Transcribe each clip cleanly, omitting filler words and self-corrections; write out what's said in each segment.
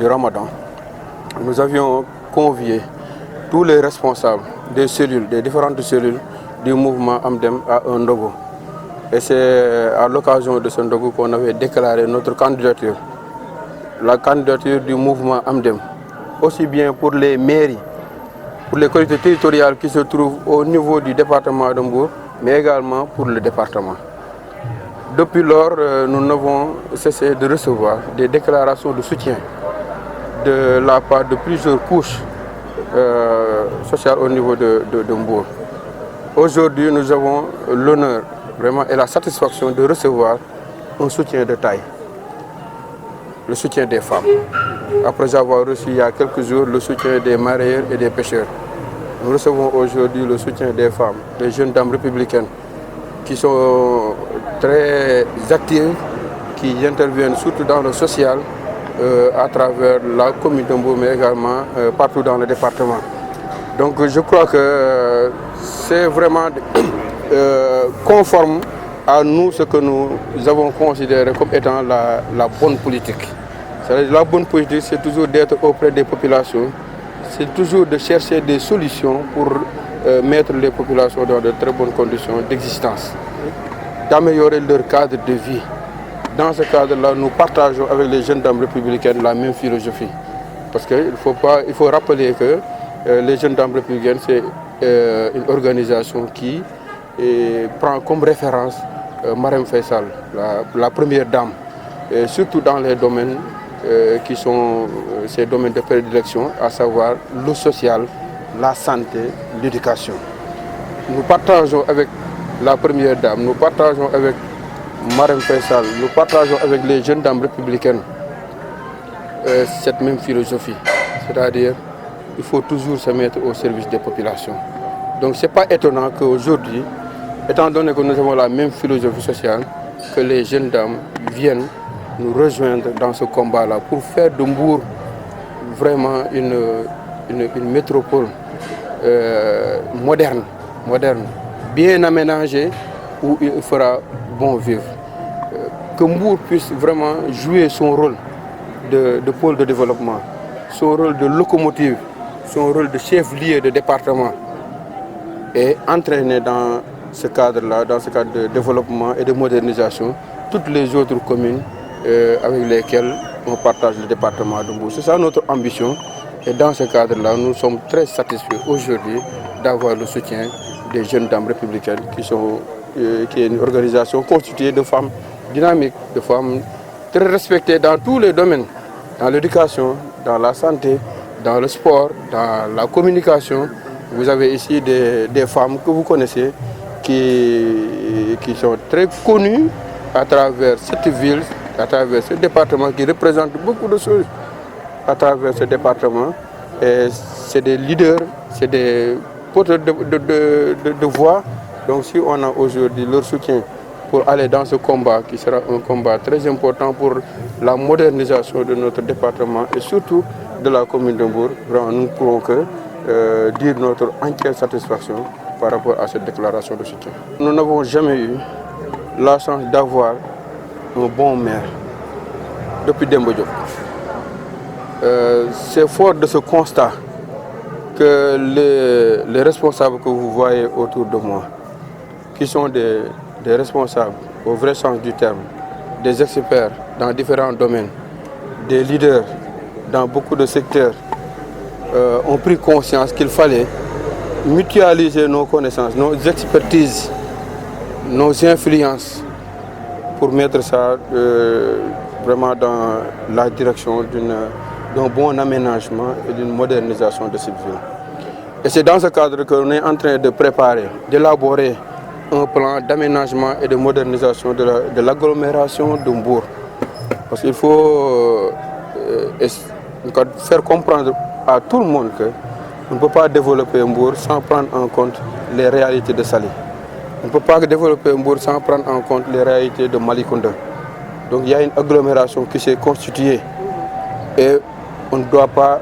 du Ramadan, nous avions convié tous les responsables des cellules, des différentes cellules du mouvement Amdem à un ndogu. Et c'est à l'occasion de ce ndogu qu'on avait déclaré notre candidature. La candidature du mouvement Amdem, aussi bien pour les mairies, pour les collectivités territoriales qui se trouvent au niveau du département de Mbour, mais également pour le département. Depuis lors, nous n'avons cessé de recevoir des déclarations de soutien de la part de plusieurs couches sociales au niveau de Mbour. Aujourd'hui, nous avons l'honneur vraiment et la satisfaction de recevoir un soutien de taille, le soutien des femmes. Après avoir reçu il y a quelques jours le soutien des mareyeurs et des pêcheurs, nous recevons aujourd'hui le soutien des femmes, des jeunes dames républicaines qui sont très actives, qui interviennent surtout dans le social à travers la commune de Mbour, mais également partout dans le département. Donc je crois que c'est vraiment conforme à nous ce que nous avons considéré comme étant la bonne politique. La bonne politique, c'est toujours d'être auprès des populations, c'est toujours de chercher des solutions pour mettre les populations dans de très bonnes conditions d'existence, d'améliorer leur cadre de vie. Dans ce cadre-là, nous partageons avec les jeunes dames républicaines la même philosophie. Parce qu'il faut rappeler que les jeunes dames républicaines, c'est une organisation qui prend comme référence Marème Faye Sall, la première dame, et surtout dans les domaines qui sont ces domaines de prédilection, à savoir le social, la santé, l'éducation. Nous partageons avec la première dame, nous partageons avec Marème Faye Sall, nous partageons avec les jeunes dames républicaines cette même philosophie, c'est-à-dire il faut toujours se mettre au service des populations. Donc ce n'est pas étonnant qu'aujourd'hui, étant donné que nous avons la même philosophie sociale, que les jeunes dames viennent nous rejoindre dans ce combat-là pour faire de Mbour vraiment une métropole moderne, bien aménagée, où il fera bon vivre. Que Mbour puisse vraiment jouer son rôle de pôle de développement, son rôle de locomotive, son rôle de chef-lieu de département, et entraîner dans ce cadre-là, dans ce cadre de développement et de modernisation, toutes les autres communes avec lesquelles on partage le département de Mbour. C'est ça notre ambition, et dans ce cadre-là, nous sommes très satisfaits aujourd'hui d'avoir le soutien des jeunes dames républicaines qui est une organisation constituée de femmes dynamiques, de femmes très respectées dans tous les domaines, dans l'éducation, dans la santé, dans le sport, dans la communication. Vous avez ici des femmes que vous connaissez qui sont très connues à travers cette ville, à travers ce département, qui représente beaucoup de choses à travers ce département. Et c'est des leaders, c'est des porteurs de voix. Donc si on a aujourd'hui leur soutien pour aller dans ce combat, qui sera un combat très important pour la modernisation de notre département et surtout de la commune de Mbour, nous ne pouvons que dire notre entière satisfaction par rapport à cette déclaration de soutien. Nous n'avons jamais eu la chance d'avoir un bon maire depuis Demba Diop. C'est fort de ce constat que les responsables que vous voyez autour de moi, qui sont des responsables au vrai sens du terme, des experts dans différents domaines, des leaders dans beaucoup de secteurs, ont pris conscience qu'il fallait mutualiser nos connaissances, nos expertises, nos influences pour mettre ça vraiment dans la direction d'un bon aménagement et d'une modernisation de cette ville. Et c'est dans ce cadre qu'on est en train de préparer, d'élaborer un plan d'aménagement et de modernisation de l'agglomération de Mbour. Parce qu'il faut faire comprendre à tout le monde qu'on ne peut pas développer Mbour sans prendre en compte les réalités de Saly. On ne peut pas développer Mbour sans prendre en compte les réalités de Malicounda. Donc il y a une agglomération qui s'est constituée et on ne doit pas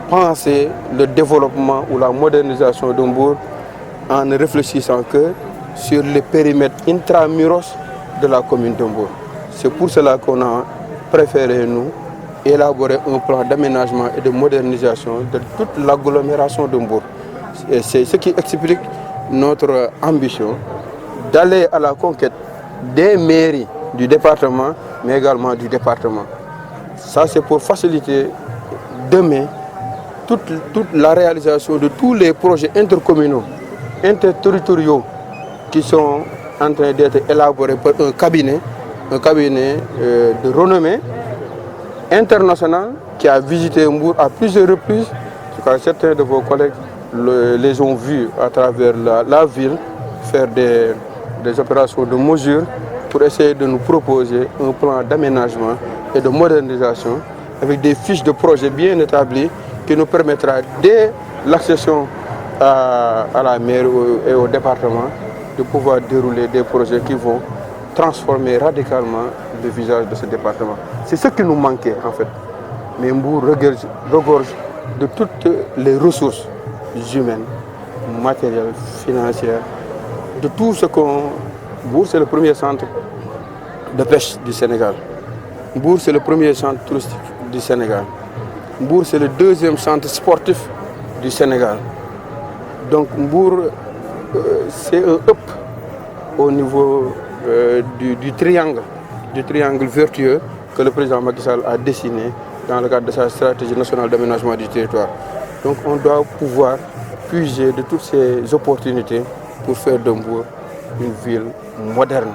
penser le développement ou la modernisation de Mbour en ne réfléchissant que sur les périmètres intramuros de la commune de Mbour. C'est pour cela qu'on a préféré, nous, élaborer un plan d'aménagement et de modernisation de toute l'agglomération de Mbour. Et c'est ce qui explique notre ambition d'aller à la conquête des mairies du département, mais également du département. Ça, c'est pour faciliter demain toute la réalisation de tous les projets intercommunaux, interterritoriaux qui sont en train d'être élaborés par un cabinet de renommée internationale qui a visité Mbour à plusieurs reprises. Certains de vos collègues les ont vus à travers la ville faire des opérations de mesure pour essayer de nous proposer un plan d'aménagement et de modernisation avec des fiches de projet bien établies qui nous permettra, dès l'accession à la mairie et au département, de pouvoir dérouler des projets qui vont transformer radicalement le visage de ce département. C'est ce qui nous manquait en fait. Mais Mbour regorge de toutes les ressources humaines, matérielles, financières, de tout ce qu'on... Mbour, c'est le premier centre de pêche du Sénégal. Mbour, c'est le premier centre touristique du Sénégal. Mbour, c'est le deuxième centre sportif du Sénégal. Donc Mbour, c'est un hub au niveau du triangle vertueux que le président Macky Sall a dessiné dans le cadre de sa stratégie nationale d'aménagement du territoire. Donc on doit pouvoir puiser de toutes ces opportunités pour faire de Mbour une ville moderne,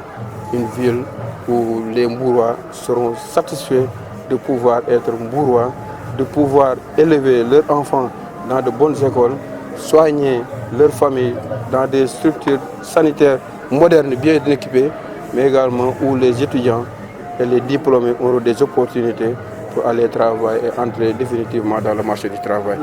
une ville où les Mbourois seront satisfaits de pouvoir être Mbourois, de pouvoir élever leurs enfants dans de bonnes écoles, soigner leurs familles dans des structures sanitaires modernes bien équipées, mais également où les étudiants et les diplômés auront des opportunités pour aller travailler et entrer définitivement dans le marché du travail.